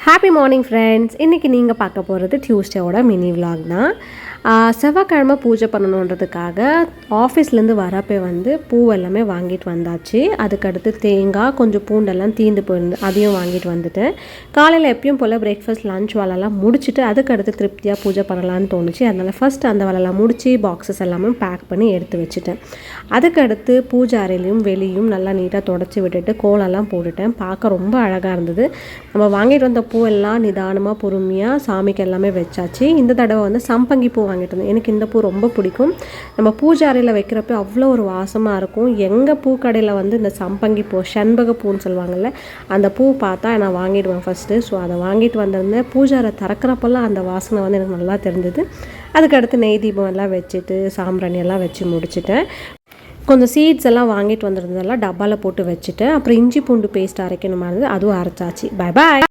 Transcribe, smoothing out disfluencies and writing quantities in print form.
Happy morning friends. இன்றைக்கி நீங்கள் பார்க்க போகிறது டியூஸ்டேவோட மினி விலாக் தான். செவ்வாய்க்கிழமை பூஜை பண்ணணுன்றதுக்காக ஆஃபீஸ்லேருந்து வரப்போ வந்து பூ எல்லாமே வாங்கிட்டு வந்தாச்சு. அதுக்கடுத்து தேங்காய் கொஞ்சம் பூண்டெல்லாம் தீந்து போயிருந்து அதையும் வாங்கிட்டு வந்துட்டேன். காலையில் எப்பயும் போல் பிரேக்ஃபாஸ்ட் லஞ்ச் வேலைலாம் முடிச்சுட்டு அதுக்கடுத்து திருப்தியாக பூஜை பண்ணலான்னு தோணுச்சு. அதனால் ஃபஸ்ட் அந்த வேலைலாம் முடித்து பாக்ஸஸ் எல்லாமே பேக் பண்ணி எடுத்து வச்சுட்டேன். அதுக்கடுத்து பூஜை அறையிலையும் வெளியும் நல்லா நீட்டாக தொடச்சி விட்டுட்டு கோலெல்லாம் போட்டுட்டேன். பார்க்க ரொம்ப அழகாக இருந்தது. நம்ம வாங்கிட்டு வந்த பூவெல்லாம் நிதானமாக பொறுமையாக சாமிக்கு எல்லாமே வச்சாச்சு. இந்த தடவை வந்து சம்பங்கி பூ வாங்கிட்டு வந்தேன். எனக்கு இந்த பூ ரொம்ப பிடிக்கும். நம்ம பூஜை அறையில் வைக்கிறப்ப அவ்வளோ ஒரு வாசமாக இருக்கும். எங்கள் பூக்கடையில் வந்து இந்த சம்பங்கி பூ செண்பக பூன்னு சொல்லுவாங்கள்ல, அந்த பூ பார்த்தா நான் வாங்கிடுவேன் ஃபஸ்ட்டு. ஸோ அதை வாங்கிட்டு வந்திருந்தேன். பூஜை அறை திறக்கிறப்பெல்லாம் அந்த வாசனை வந்து எனக்கு நல்லா தெரிஞ்சது. அதுக்கடுத்து நெய் தீபம் எல்லாம் வச்சுட்டு சாம்பிராணி எல்லாம் வச்சு முடிச்சுட்டேன். கொஞ்சம் சீட்ஸ் எல்லாம் வாங்கிட்டு வந்திருந்ததெல்லாம் டப்பாவில் போட்டு வச்சுட்டேன். அப்புறம் இஞ்சி பூண்டு பேஸ்ட் அரைக்கணுமா இருந்தது, அதுவும் அரைச்சாச்சு. Bye bye.